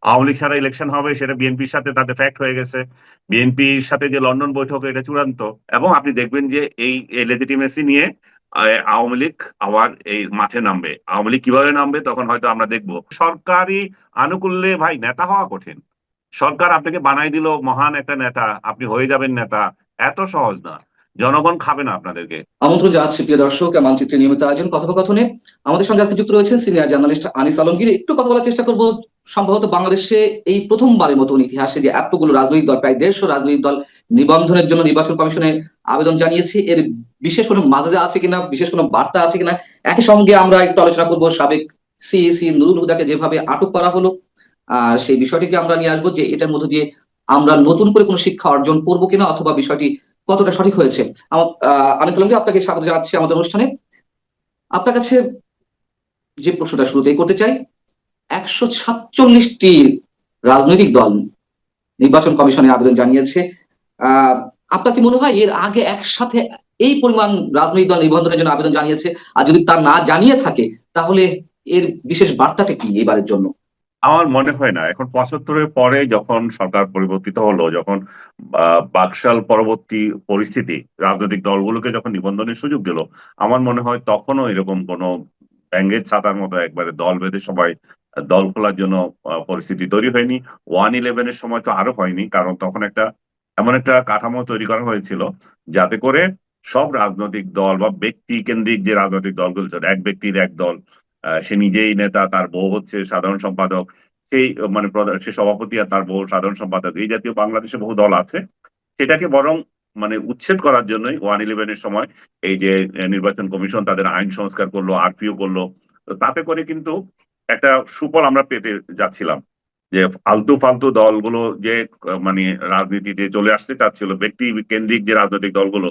আওয়ামী লীগ ছাড়া ইলেকশন হবে সেটা বিএনপির সাথে তাদের ফ্যাক্ট হয়ে গেছে। বিএনপির সাথে যে লন্ডন বৈঠক এটা চূড়ান্ত, এবং আপনি দেখবেন যে এই লেজিটিমেসি নিয়ে আওয়ামী লীগ আবার এই মাঠে নামবে। আওয়ামী লীগ কিভাবে নামবে তখন হয়তো আমরা দেখবো। সরকারি আনুকূল্যে ভাই নেতা হওয়া কঠিন। সরকার আপনাকে বানাই দিল মহান একটা নেতা, আপনি হয়ে যাবেন নেতা, এত সহজ না। জনগণ খাবে না আপনাদেরকে। আমন্ত্রণ জানাচ্ছি প্রিয় দর্শক মানচিত্রের নিয়মিত আয়োজন কথোপকথনে। আমাদের সঙ্গে আজকে যুক্ত রয়েছেন সিনিয়র জার্নালিস্ট আনিস আলমগীর। একটু কথা বলার চেষ্টা করব সম্ভবত বাংলাদেশে এই প্রথমবারের মতন ইতিহাসে যে এতগুলো রাজনৈতিক দল, প্রায় 150 রাজনৈতিক দল নিবন্ধনের জন্য নির্বাচন কমিশনে আবেদন জানিয়েছে, এর বিশেষ কোনো মাঝে আছে কিনা, বিশেষ কোনো বার্তা আছে কিনা। একই সঙ্গে আমরা একটু আলোচনা করব সাবেক সিএসি নুরুল হুদাকে যেভাবে আটক করা হলো, সেই বিষয়টিকে আমরা নিয়ে আসবো যে এটার মধ্যে দিয়ে আমরা নতুন করে কোনো শিক্ষা অর্জন করবো কিনা, অথবা বিষয়টি কতটা সঠিক হয়েছে। আনিস আলমগীর, আপনাকে স্বাগত জানাচ্ছি আমাদের অনুষ্ঠানে। আপনার কাছে যে প্রশ্নটা শুরুতেই করতে চাই, 147টি রাজনৈতিক দল নির্বাচন কমিশনে আবেদন জানিয়েছে। আহ আপনার কি মনে হয় এর আগে একসাথে এই পরিমাণ রাজনৈতিক দল নিবন্ধনের জন্য আবেদন জানিয়েছে? আর যদি তা না জানিয়ে থাকে তাহলে এর বিশেষ বার্তাটা কি এবারের জন্য? আমার মনে হয় না। এখন 75-এর পরে যখন সরকার পরিবর্তিত হলো, যখন বাকশাল পরবর্তী পরিস্থিতি রাজনৈতিক দলগুলোকে যখন নিবন্ধনের সুযোগ দিল, আমার মনে হয় তখনও এরকম কোনো ব্যাঙের ছাতার মতো একবারে দল বেঁধে সবাই দল খোলার জন্য পরিস্থিতি তৈরি হয়নি। 1-11-এর সময় তো আরো হয়নি, কারণ তখন এমন একটা কাঠামো তৈরি করা হয়েছিল যাতে করে সব রাজনৈতিক দল বা ব্যক্তি কেন্দ্রিক যে রাজনৈতিক দলগুলো ছিল, এক ব্যক্তির এক দল, সে নিজেই নেতা, তার বউ হচ্ছে সাধারণ সম্পাদক, সেই মানে সে সভাপতি আর তার বউ সাধারণ সম্পাদক, এই জাতীয় বাংলাদেশে বহু দল আছে। সেটাকে বরং মানে উচ্ছেদ করার জন্যই 1-11-এর সময় এই যে নির্বাচন কমিশন তাদের আইন সংস্কার করলো, আরপিও করলো। তো তাতে করে কিন্তু একটা সুফল আমরা পেতে যাচ্ছিলাম, যে ফালতু ফালতু দলগুলো যে মানে রাজনীতিতে চলে আসতে চাচ্ছিল, ব্যক্তি কেন্দ্রিক যে রাজনৈতিক দলগুলো,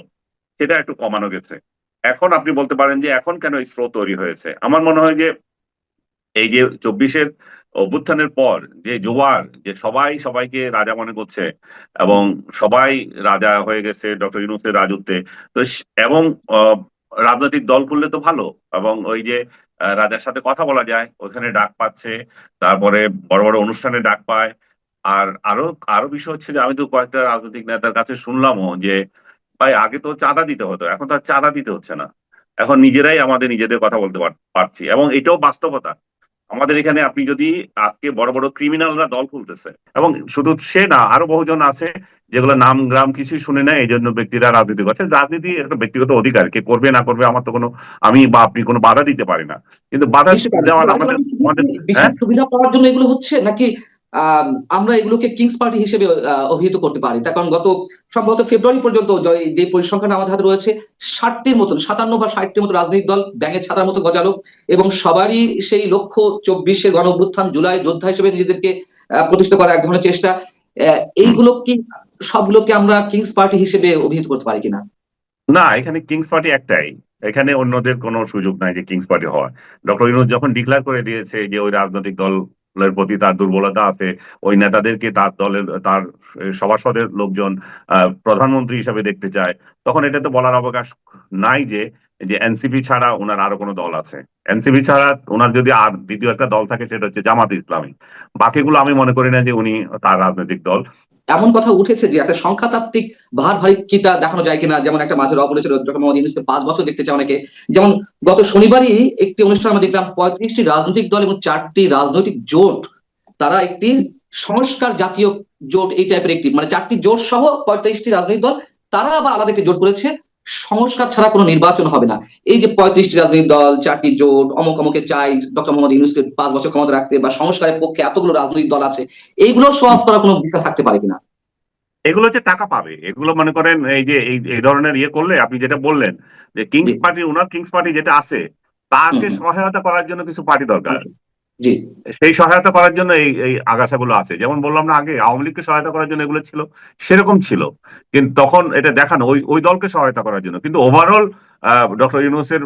সেটা একটু কমানো গেছে। এখন আপনি বলতে পারেন যে এখন কেন এই স্রোত তৈরি হয়েছে। আমার মনে হয় যে এই যে 24-এর অভ্যুত্থানের পর যে জোয়ার, যে সবাই সবাইকে রাজা মনে করছে এবং সবাই রাজা হয়ে গেছে ডক্টর ইউনূসের রাজত্বে। তো এবং রাজনৈতিক দল করলে তো ভালো, এবং ওই যে রাজার সাথে কথা বলা যায়, ওখানে ডাক পাচ্ছে, তারপরে বড় বড় অনুষ্ঠানে ডাক পায়। আর আরো আরো বিষয় হচ্ছে যে আমি তো কয়েকটা রাজনৈতিক নেতার কাছে শুনলামও যে ভাই আগে তো চাঁদা দিতে হতো, এখন তো আর চাঁদা দিতে হচ্ছে না, এখন নিজেরাই আমাদের নিজেদের কথা বলতে পারছি। এবং এটাও বাস্তবতা। আমাদের এখানে আপনি যদি আজকে বড় বড় ক্রিমিনালরা দল খুলতেছে, এবং শুধু সে না, আরো বহুজন আছে যেগুলো নাম গ্রাম কিছুই শুনে না, এই জন্য ব্যক্তিরা রাজনীতি করছে। রাজনীতি একটা ব্যক্তিগত অধিকার, কে করবে না করবে আমার তো কোনো, আমি বা আপনি কোনো বাধা দিতে পারি না। কিন্তু বাধা নিশ্চয়ই পারবে, দেওয়ার কিন্তু আসলে আমাদের আমি শুধু কি আমাদের বিশেষ হ্যাঁ, সুবিধা পাওয়ার জন্য এগুলো হচ্ছে, নাকি আমরা এগুলোকে কিংস পার্টি হিসেবে অভিহিত করতে পারি? তার কারণ গত সম্ভবত ফেব্রুয়ারি পর্যন্ত যে পরিসংখ্যান আমাদের হাতে রয়েছে, 60টির মতন, 57 বা 60টির মতো রাজনৈতিক দল ব্যাঙের ছাতার মতো গজালো, এবং সবারই সেই লক্ষ্য 24-এর গণ অভ্যুত্থান, জুলাই যোদ্ধা হিসেবে নিজেদেরকে প্রতিষ্ঠা করা এক ধরনের চেষ্টা। এইগুলো কি সবগুলোকে আমরা কিংস পার্টি হিসেবে অভিহিত করতে পারি কিনা? না, এখানে কিংস পার্টি একটাই। এখানে অন্যদের কোনো সুযোগ নাই যে কিংস পার্টি হওয়ার। ডক্টর ইউনূস যখন ডিক্লেয়ার করে দিয়েছে যে ওই রাজনৈতিক দলের প্রতি তার দুর্বলতা আছে, ওই নেতাদেরকে তার দলের তার সভাসদের লোকজন প্রধানমন্ত্রী হিসাবে দেখতে চায়, তখন এটা তো বলার অবকাশ নাই যে যে এনসিপি ছাড়া ওনার আরো কোনো দল আছে। এনসিপি ছাড়া ওনার যদি আর দ্বিতীয় একটা দল থাকে সেটা হচ্ছে জামাত ইসলামী। বাকিগুলো আমি মনে করি না যে উনি তার রাজনৈতিক দল। এমন কথা উঠেছে যে একটা সংখ্যাতাত্ত্বিক ভারিক্কিতা দেখানো যায় কিনা, যেমন একটা মাঝে র বলেছিল ডক্টর মোহাম্মদ ইউনূসকে 5 বছর দেখতে চায় অনেকে। যেমন গত শনিবারই একটি অনুষ্ঠান আমরা দেখলাম, 35টি রাজনৈতিক দল এবং 4টি রাজনৈতিক জোট, তারা একটি সংস্কার জাতীয় জোট, এই টাইপের একটি, মানে 4টি জোট সহ 35টি রাজনৈতিক দল, তারা আবার আলাদা একটি জোট করেছে, সংস্কার ছাড়া কোনো নির্বাচন হবে না। এই যে 35টি রাজনৈতিক দল, 4টি জোট, অমুক অমুকে চাই ডক্টর মোহাম্মদ ইউনূসকে 5 বছর ক্ষমতা রাখতে, বা সংস্কারের পক্ষে এতগুলো রাজনৈতিক দল আছে, এইগুলো শো অফ করার কোনো বিষয় থাকতে পারে কিনা? এগুলো যে টাকা পাবে, এগুলো মনে করেন এই যে এই ধরনের ইয়ে করলে আপনি যেটা বললেন যে জি। কিংস পার্টি, ওনার কিংস পার্টি যেটা আছে, হুম তাকে হুম। সহায়তা করার জন্য কিছু পার্টি দরকার। জি। সেই সহায়তা করার জন্য এই এই আগাছাগুলো আছে। যেমন বললাম না আগে, আওয়ামী লীগকে সহায়তা করার জন্য এগুলো ছিল, সেরকম ছিল। কিন্তু তখন এটা দেখানো ওই ওই দলকে সহায়তা করার জন্য, কিন্তু ওভারঅল ডক্টর ইউনূসের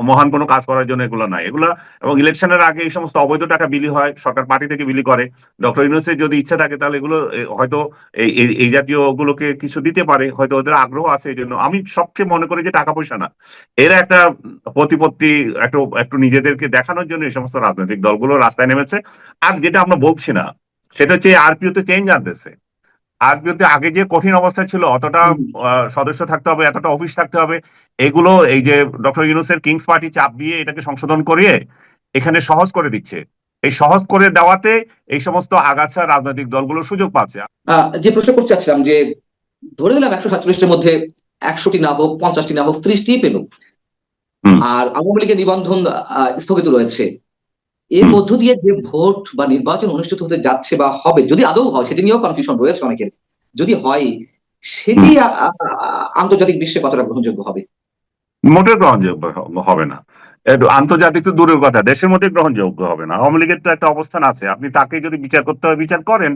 মহান কোনো কাজ করার জন্য এগুলো নাই এগুলা। এবং ইলেকশনের আগে এই সমস্ত অবৈধ টাকা বিলি হয়, সরকার পার্টি থেকে বিলি করে। ডক্টর ইউনূসের যদি ইচ্ছা থাকে তাহলে এগুলো হয়তো এই এই এই জাতীয় গুলোকে কিছু দিতে পারে, হয়তো ওদের আগ্রহ আছে। এই জন্য আমি সবচেয়ে মনে করি যে টাকা পয়সা না, এরা একটা প্রতিপত্তি, একটু একটু নিজেদেরকে দেখানোর জন্য এই সমস্ত রাজনৈতিক দলগুলো রাস্তায় নেমেছে। আর যেটা আমরা বলছি না, সেটা হচ্ছে আরপিও তে চেঞ্জ আনতেছে। আরপিওতে আগে যে কঠিন অবস্থা ছিল, অতটা হুম, সদস্য থাকতে হবে, এতটা অফিস থাকতে হবে, এগুলো এই যে ডক্টর ইউনূসের কিংস পার্টি চাপ দিয়ে এটাকে সংশোধন করিয়ে এখানে সহজ করে দিচ্ছে। এই সহজ করে দেওয়াতে এই সমস্ত আগাছা রাজনৈতিক দলগুলো সুযোগ পাচ্ছে। যে প্রশ্ন করতে চাচ্ছিলাম যে ধরে নিলাম 147টার মধ্যে 100টি না হোক, 50টি না হোক, 30টি পেল, হুম। আর আওয়ামী লীগের নিবন্ধন স্থগিত রয়েছে। এর হুম। মধ্য দিয়ে যে ভোট বা নির্বাচন অনুষ্ঠিত হতে যাচ্ছে বা হবে, যদি আদৌ হয়, সেটি নিয়েও কনফিউশন রয়েছে অনেকের, যদি হয় সেটি হুম। আন্তর্জাতিক বিশ্বে কতটা গ্রহণযোগ্য হবে? মোটেও গ্রহণযোগ্য হবে না। একটু আন্তর্জাতিক তো দূরের কথা, দেশের মধ্যে গ্রহণযোগ্য হবে না। আওয়ামী লীগের তো একটা অবস্থান আছে, আপনি তাকে যদি বিচার করতে হয় বিচার করেন,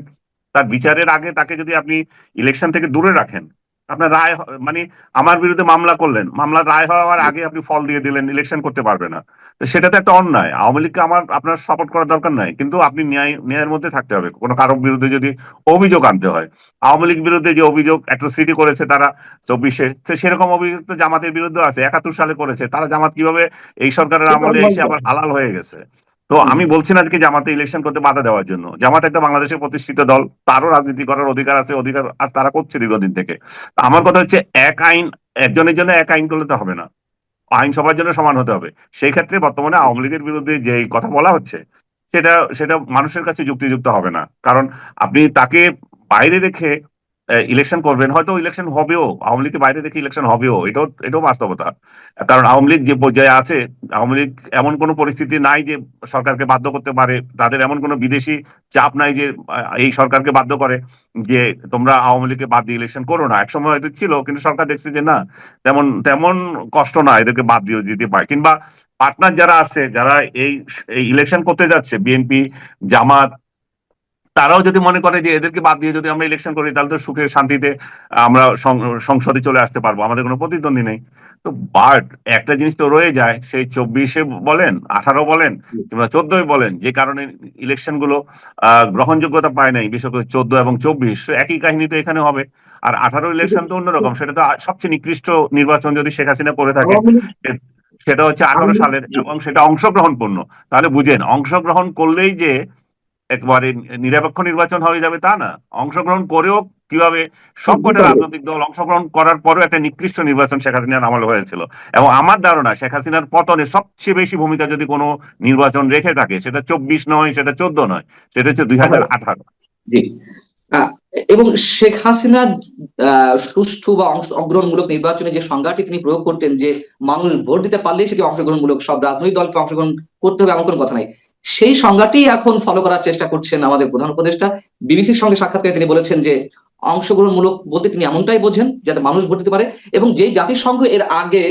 তার বিচারের আগে তাকে যদি আপনি ইলেকশন থেকে দূরে রাখেন, আপনার রায় মানে আমার বিরুদ্ধে মামলা করলেন, মামলার রায় হওয়ার আগে আপনি ফল দিয়ে দিলেন, ইলেকশন করতে পারবে না। তো সেটা তো একটা অন্যায়। আওয়ামী লীগকে আপনার সাপোর্ট করার দরকার নাই, কিন্তু আপনি ন্যায়ের মধ্যে থাকতে হবে। কোনো কারোর বিরুদ্ধে যদি অভিযোগ আনতে হয়, আওয়ামী লীগ বিরুদ্ধে যে অভিযোগ অ্যাট্রোসিটি করেছে তারা 24-এ, তো সেরকম অভিযোগ তো জামাতের বিরুদ্ধে আছে, 71 সালে করেছে তারা। জামাত কিভাবে এই সরকারের সেটা আমলে অনেক ভালো এসে আবার কথা। হালাল হয়ে গেছে? তো হুম, আমি বলছি না যে জামাতে ইলেকশন করতে বাধা দেওয়ার জন্য। জামাত একটা বাংলাদেশের প্রতিষ্ঠিত দল, তারও রাজনীতি করার অধিকার আছে, অধিকার আজ তারা করছে দীর্ঘদিন থেকে। তো আমার কথা হচ্ছে, এক আইন একজনের জন্য এক আইন করলে তো হবে না, আইন সবার জন্য সমান হতে হবে। সেই ক্ষেত্রে বর্তমানে আওয়ামী লীগের বিরুদ্ধে যে কথা বলা হচ্ছে, সেটা সেটা মানুষের কাছে যুক্তিযুক্ত হবে না। কারণ আপনি তাকে বাইরে রেখে ইলেকশন করবেন, হয়তো ইলেকশন হবেও, আওয়ামী লীগকে বাইরে রেখে ইলেকশন হবেও, এটাও বাস্তবতা। কারণ আওয়ামী লীগ যে পর্যায়ে আছে, আওয়ামী লীগ এমন কোনো পরিস্থিতি নাই যে সরকারকে বাধ্য করতে পারে, তাদের এমন কোনো বিদেশি চাপ নাই যে এই সরকারকে বাধ্য করে যে তোমরা আওয়ামী লীগকে বাদ দিয়ে ইলেকশন করো না। একসময় হয়তো ছিল, কিন্তু সরকার দেখছে যে না, তেমন তেমন কষ্ট না, এদেরকে বাদ দিয়ে দিতে পারে। কিংবা পার্টনার যারা আছে, যারা এই এই ইলেকশন করতে যাচ্ছে, বিএনপি, জামাত, তারাও যদি মনে করে যে এদেরকে বাদ দিয়ে যদি আমরা ইলেকশন করি, তাহলে তো সুখে শান্তিতে আমরা সংসদে চলে আসতে পারবো, আমাদের কোনো প্রতিদ্বন্দ্বী নেই। তো বাট একটা জিনিস তো রয়ে যায়, সেই 24-এ বলেন, 18 বলেন, কিংবা 14 বলেন, যে কারণে ইলেকশন গুলো গ্রহণযোগ্যতা পায় নাই, বিশেষ করে 14 এবং 24, একই কাহিনী তো এখানে হবে। আর 18 ইলেকশন তো অন্যরকম, সেটা তো সবচেয়ে নিকৃষ্ট নির্বাচন যদি শেখ হাসিনা করে থাকে। আওয়ামী লীগ সেটা হচ্ছে 18 আওয়ামী সালের, লীগ এবং সেটা অংশগ্রহণপূর্ণ। তাহলে বুঝেন, অংশগ্রহণ করলেই যে একবারে নিরপেক্ষ নির্বাচন হয়ে যাবে তা না। অংশগ্রহণ করেও কিভাবে সবকটা বিফল হয়েছে। রাজনৈতিক দল অংশগ্রহণ করার পরেও একটা নিকৃষ্ট নির্বাচন শেখ হাসিনার আমলে হয়েছিল। এবং আমার ধারণা, শেখ হাসিনার পতনে সবচেয়ে বেশি ভূমিকা যদি কোনো নির্বাচন রেখে থাকে, সেটা 24 নয়, সেটা 14 নয়, সেটা হচ্ছে 2018। জি। আহ, এবং শেখ হাসিনা সুষ্ঠু বা অংশগ্রহণমূলক নির্বাচনে যে সংজ্ঞাটি তিনি প্রয়োগ করতেন, যে মানুষ ভোট দিতে পারলেই সেটি অংশগ্রহণমূলক, সব রাজনৈতিক দলকে অংশগ্রহণ করতে হবে এমন কোনো কথা নাই, সেই সংজ্ঞাটি এখন ফলো করার চেষ্টা করছেন আমাদের প্রধান উপদেষ্টা। বিবিসির সঙ্গে সাক্ষাৎকারে তিনি বলেছেন যে অংশগ্রহণমূলক বলতে তিনি এমনটাই বোঝেন যাতে মানুষ ভোট দিতে পারে, এবং যেই জাতিসংঘ এর আগে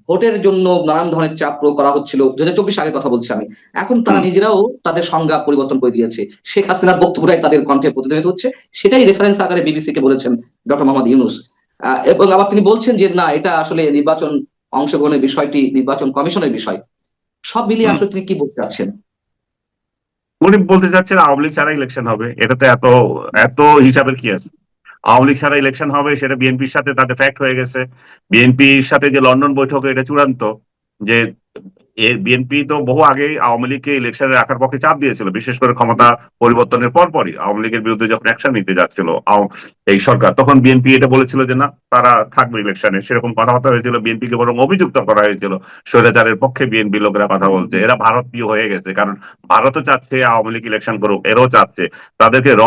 ভোটের জন্য নানান ধরনের চাপ প্রয়োগ করা হচ্ছিল, 2024 সালের কথা বলছি আমি, এখন তারা হুম। নিজেরাও তাদের সংজ্ঞা পরিবর্তন করে দিয়েছে। শেখ হাসিনার বক্তব্যটাই তাদের কণ্ঠে প্রতিধ্বনিত হচ্ছে, সেটাই রেফারেন্স আকারে বিবিসি কে বলেছেন ডক্টর মোহাম্মদ ইউনূস। এবং আবার তিনি বলছেন যে না, এটা আসলে নির্বাচন অংশগ্রহণের বিষয়টি নির্বাচন কমিশনের বিষয়। সব মিলিয়ে হুম। আসলে তিনি কি বলতে চাচ্ছেন? উনি বলতে চাচ্ছেন আওয়ামী লীগ ছাড়া ইলেকশন হবে, এটাতে এত এত হিসাবের কি আছে? আওয়ামী লীগ ছাড়া ইলেকশন হবে, সেটা বিএনপির সাথে তাদের ফ্যাক্ট হয়ে গেছে। বিএনপির সাথে যে লন্ডন বৈঠকে এটা চূড়ান্ত যে এর বিএনপি তো বহু আগেই আওয়ামী লীগকে ইলেকশনে রাখার পক্ষে চাপ দিয়েছিল, বিশেষ করে ক্ষমতা পরিবর্তনের পরপরই আওয়ামী লীগের বিরুদ্ধে যখন অ্যাকশন নিতে যাচ্ছিল এই সরকার, তখন বিএনপি এটা বলেছিল যে না, তারা থাকবে ইলেকশনে। সেরকম কথাবার্তা হয়েছিল, বিএনপি কে বরং অভিযুক্ত করা হয়েছিল স্বৈরাচারের পক্ষে বিএনপি লোকেরা কথা বলছে, এরা ভারত প্রিয় হয়ে গেছে। কারণ ভারতও চাচ্ছে আওয়ামী লীগ ইলেকশন করুক, এরাও চাচ্ছে। তাদেরকে র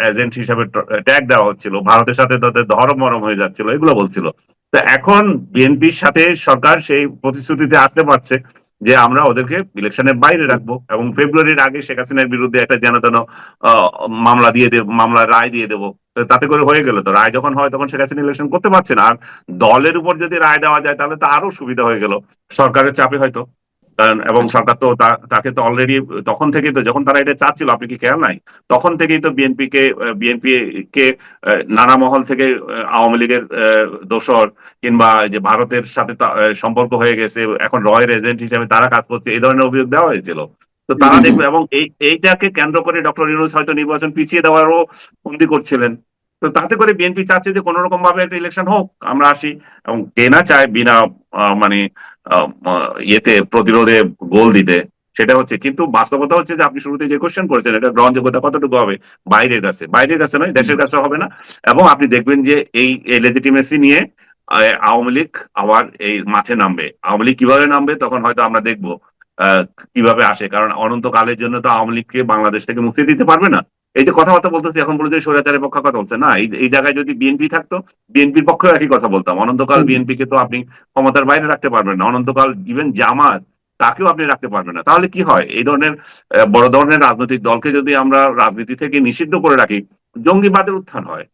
এজেন্ট হিসাবে ট্যাগ দেওয়া হচ্ছিল, ভারতের সাথে তাদের ধরম মরম হয়ে যাচ্ছিল, এগুলো বলছিল। তো এখন বিএনপির সাথে সরকার সেই প্রতিশ্রুতিতে আসতে পারছে যে আমরা ওদেরকে ইলেকশনের বাইরে রাখবো, এবং ফেব্রুয়ারির আগে শেখ হাসিনার বিরুদ্ধে একটা যেন তেন মামলা দিয়ে দেব, মামলার রায় দিয়ে দেবো। তো তাতে করে হয়ে গেল। তো রায় যখন হয় তখন শেখ হাসিনা ইলেকশন করতে পারছে না। আর দলের উপর যদি রায় দেওয়া যায়, তাহলে তো আরো সুবিধা হয়ে গেল সরকারের চাপে হয়তো। কারণ এবং আচ্ছা। সরকার তো তাকে তো অলরেডি তখন থেকেই তো, যখন তারা এটা চাচ্ছিল, আপনি কি খেয়াল নাই, তখন থেকেই তো বিএনপি কে নানা মহল থেকে আওয়ামী লীগের দোসর, কিংবা যে ভারতের সাথে সম্পর্ক হয়ে গেছে, এখন রয়ের এজেন্ট হিসেবে তারা কাজ করছে, এই ধরনের অভিযোগ দেওয়া হয়েছিল। তো হুম, তারা হুম, হুম। দেখবে, এবং এইটাকে কেন্দ্র করে ডক্টর ইউনূস হয়তো নির্বাচন পিছিয়ে দেওয়ারও ফন্দি করছিলেন। তো তাতে করে বিএনপি চাচ্ছে যে কোন রকম ভাবে একটা ইলেকশন হোক, আমরা আসি। এবং কে না চায় বিনা মানে ইয়েতে প্রতিরোধে গোল দিতে। সেটা হচ্ছে, কিন্তু বাস্তবতা হচ্ছে যে আপনি শুরুতে যে কোশ্চেন করেছেন এটা গ্রহণযোগ্যতা কতটুকু হবে বাইরের কাছে নয়, দেশের কাছে হবে না। এবং আপনি দেখবেন যে এই লেজিটিমেসি নিয়ে আওয়ামী লীগ আবার এই মাঠে নামবে। আওয়ামী লীগ কিভাবে নামবে তখন হয়তো আমরা দেখবো আহ, কিভাবে আসে, কারণ অনন্তকালের জন্য তো আওয়ামী লীগকে বাংলাদেশ থেকে মুক্তি দিতে পারবে না। এই যে কথাবার্তা বলতেছি এখন বলে যে স্বৈরাচারের পক্ষে কথা বলছে না, এই জায়গায় যদি বিএনপি থাকতো বিএনপির পক্ষেও একই কথা বলতাম। অনন্তকাল হুম। বিএনপি কে তো আপনি ক্ষমতার বাইরে রাখতে পারবেন না, অনন্তকাল ইভেন জামাত তাকেও আপনি রাখতে পারবেন না। তাহলে কি হয়, এই ধরনের বড় ধরনের রাজনৈতিক দলকে যদি আমরা রাজনীতি থেকে নিষিদ্ধ করে রাখি, জঙ্গিবাদের উত্থান হয়,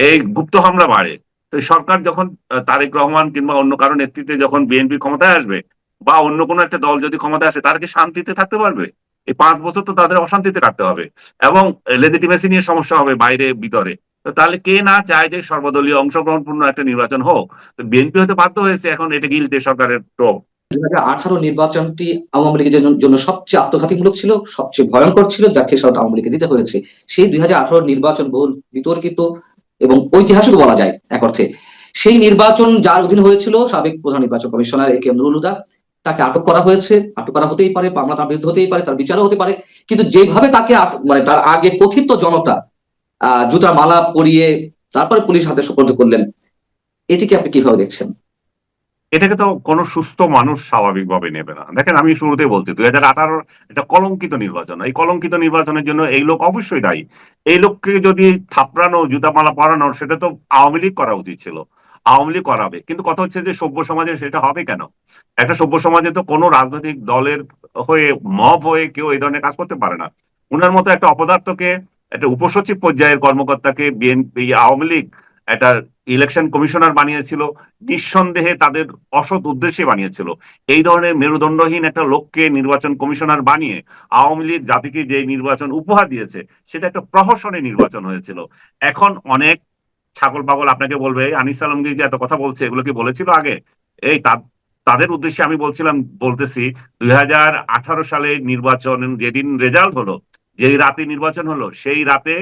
এই গুপ্ত হামলা বাড়ে। তো সরকার যখন তারেক রহমান কিংবা অন্য কারো নেতৃত্বে যখন বিএনপি ক্ষমতায় আসবে বা অন্য কোনো একটা দল যদি ক্ষমতায় আসে, তারা কি শান্তিতে থাকতে পারবে? এই 5 বছর তো তাদের অশান্তিতে কাটতে হবে, এবং লেজিটিমেসি নিয়ে সমস্যা হবে বাইরে ভিতরে। তো তাহলে কে না চায় যে সর্বদলীয় অংশগ্রহণপূর্ণ একটা নির্বাচন হোক? তো বিএনপি হতে বাধ্য হয়েছে, এখন এটা গিলতে সরকারের টোপ। 2018 নির্বাচনটি আওয়ামী লীগের জন্য সবচেয়ে আত্মঘাতীমূলক ছিল, সবচেয়ে ভয়ঙ্কর ছিল, যার খেসারত আওয়ামী লীগকে দিতে হয়েছে। সেই 2018 নির্বাচন বহুল বিতর্কিত এবং ঐতিহাসিক বলা যায় এক অর্থে। সেই নির্বাচন যার অধীনে হয়েছিল সাবেক প্রধান নির্বাচন কমিশনার এ কে নুরুল হুদা, তাকে আটক করা হয়েছে। আটক করা হতেই পারে, মামলা তার বিরুদ্ধে হতেই পারে, তার বিচারও হতে পারে। কিন্তু যেভাবে তাকে মানে তার আগে কথিত জনতা জুতার মালা পরিয়ে তারপরে পুলিশ হাতে সোপর্দ করলেন, এটিকে আপনি কিভাবে দেখছেন? এটাকে তো কোনো সুস্থ মানুষ স্বাভাবিকভাবে নেবে না। দেখেন, আমি শুরুতেই বলছি 2018 এটা কলঙ্কিত নির্বাচন। এই কলঙ্কিত নির্বাচনের জন্য এই লোক অবশ্যই দায়ী। এই লোককে যদি থাপড়ানো জুতামালা পরানো, সেটা তো আওয়ামী লীগ করা উচিত ছিল, আওয়ামী লীগ করাবে। কিন্তু কথা হচ্ছে যে সভ্য সমাজে সেটা হবে কেন? একটা সভ্য সমাজে তো কোনো রাজনৈতিক দলের হয়ে মব হয়ে কেউ এই ধরনের কাজ করতে পারে না। উনার মতো একটা অপদার্থকে, একটা উপসচিব পর্যায়ের কর্মকর্তাকে বিএনপি আওয়ামী লীগ একটা ইলেকশন কমিশনার বানিয়েছিল, নিঃসন্দেহে তাদের অসৎ উদ্দেশ্যে বানিয়েছিল। এই ধরনের মেরুদণ্ডহীন একটা লোককে নির্বাচন কমিশনার বানিয়ে আওয়ামী লীগ জাতিকে যে নির্বাচন উপহার দিয়েছে, সেটা একটা প্রহসনের নির্বাচন হয়েছিল। এখন অনেক ছাগল পাগল আপনাকে বলবে, এই আনিস আলমগীর যে এত কথা বলছে এগুলো কি বলেছিল আগে? এই তাদের উদ্দেশ্যে আমি বলতেছি 2018 সালে নির্বাচন যেদিন রেজাল্ট হলো, যেই রাতে নির্বাচন হলো, সেই রাতে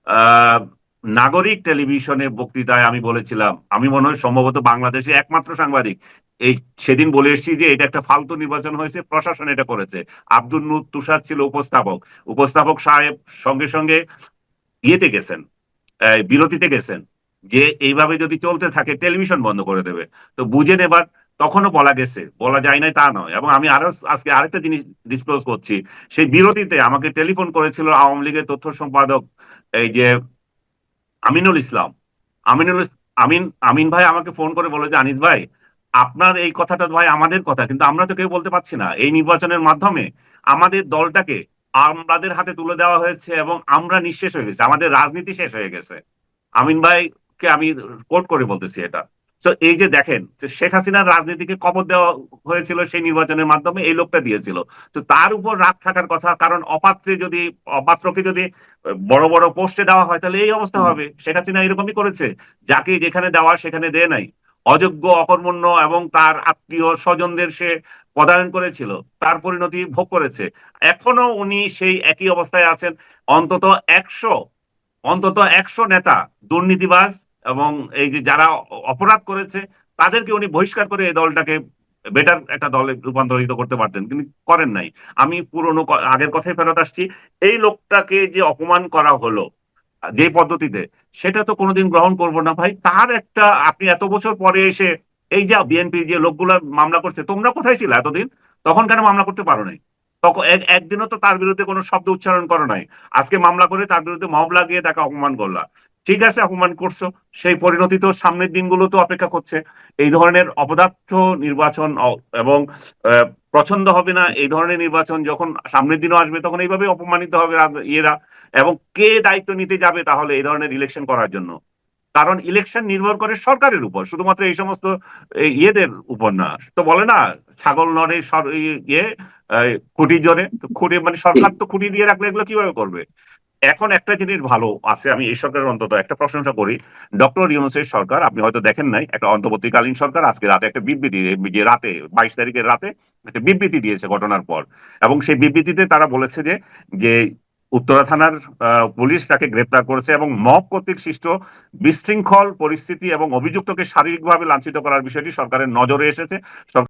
আহ নাগরিক টেলিভিশনে বক্তৃতায় আমি বলেছিলাম, আমি মনে হয় সম্ভবত বাংলাদেশে একমাত্র সাংবাদিক এই সেদিন বলে এসেছি যে এটা একটা ফালতু নির্বাচন হয়েছে, প্রশাসন এটা করেছে। আব্দুল নূর তুষার ছিল উপস্থাপক। উপস্থাপক সাহেব সঙ্গে সঙ্গে ইয়েতে গেছেন, বিরতিতে গেছেন, যে এইভাবে যদি চলতে থাকে টেলিভিশন বন্ধ করে দেবে। তো বুঝেন এবার, তখনও বলা গেছে, বলা যায় নাই তা নয়। এবং আমি আরো আজকে আরেকটা জিনিস ডিসক্লোজ করছি, সেই বিরতিতে আমাকে টেলিফোন করেছিল আওয়ামী লীগের তথ্য সম্পাদক এই যে আমিনুল ইসলাম। আমিনুল ইস- আমিন আমিন ভাই আমাকে ফোন করে বলে যে, আনিস ভাই, আপনার এই কথাটা ভাই আমাদের কথা, কিন্তু আমরা তো কেউ বলতে পারছি না। এই নির্বাচনের মাধ্যমে আমাদের দলটাকে আমাদের হাতে তুলে দেওয়া হয়েছে এবং আমরা নিঃশেষ হয়ে গেছি, আমাদের রাজনীতি শেষ হয়ে গেছে। আমিন ভাইকে আমি কোট করে বলতেছি এটা। তো এই যে দেখেন, যে শেখ হাসিনার রাজনীতিকে কবর দেওয়া হয়েছিল সেই নির্বাচনের মাধ্যমে, এই লোকটা দিয়েছিল। তো তার উপর রাগ থাকার কথা, কারণ অপাত্রকে যদি বড় বড় পোস্টে দেওয়া হয় তাহলে এই অবস্থা হবে। শেখ হাসিনা এরকমই করেছে, যাকে যেখানে দেওয়া সেখানে দেয় নাই। অযোগ্য, অকর্মণ্য এবং তার আত্মীয় স্বজনদের সে পদায়ন করেছিল, তার পরিণতি ভোগ করেছে। এখনো উনি সেই একই অবস্থায় আছেন। অন্তত 100 অন্তত 100 নেতা দুর্নীতিবাজ এবং এই যে যারা অপরাধ করেছে, তাদেরকে উনি বহিষ্কার করে এই দলটাকে বেটার একটা দলে রূপান্তরিত করতে পারতেন, কিন্তু করেন নাই। আমি আগের কথায় ফেরত আসছি, এই লোকটাকে যে অপমান করা হলো যে পদ্ধতিতে, সেটা তো কোনোদিন গ্রহণ করব না ভাই। তার একটা, আপনি এত বছর পরে এসে এই যে বিএনপি যে লোকগুলা মামলা করছে, তোমরা কোথায় ছিল এতদিন? তখন কেন মামলা করতে পারো নাই? তখন একদিনও তো তার বিরুদ্ধে কোনো শব্দ উচ্চারণ করো নাই। আজকে মামলা করে তার বিরুদ্ধে মব লাগিয়ে তাকে অপমান করলা। ঠিক আছে, অপমান করছো, সেই পরিণতি তো সামনের দিনগুলো তো অপেক্ষা করছে। এই ধরনের অপদার্থ নির্বাচন এবং পছন্দ হবে না এই ধরনের নির্বাচন যখন সামনের দিনও আসবে, তখন এইভাবে অপমানিত হবে ইয়েরা। এবং কে দায়িত্ব নিতে যাবে তাহলে এই ধরনের ইলেকশন করার জন্য? কারণ ইলেকশন নির্ভর করে সরকারের উপর, শুধুমাত্র এই সমস্ত ইয়েদের উপর না। তো বলে না, ছাগল নড়ে ইয়ে খুঁটি জোরে, তো খুঁটি মানে সরকার তো খুঁটি দিয়ে রাখলে এগুলো কিভাবে করবে? এখন একটা জিনিস ভালো আছে, আমি এই সরকারের অন্তত একটা প্রশংসা করি। ডক্টর ইউনূসের সরকার, আপনি হয়তো দেখেন নাই, একটা অন্তর্বর্তীকালীন সরকার আজকে রাতে একটা বিবৃতি, যে রাতে 22 তারিখের রাতে একটা বিবৃতি দিয়েছে ঘটনার পর। এবং সেই বিবৃতিতে তারা বলেছে যে যে উত্তরা থানার পুলিশ তাকে গ্রেপ্তার করেছে এবং মব কর্তৃক সৃষ্ট বিশৃঙ্খল পরিস্থিতি এবং অভিযুক্তকে শারীরিকভাবে লাঞ্ছিত করার বিষয়টি সরকারের নজরে এসেছে।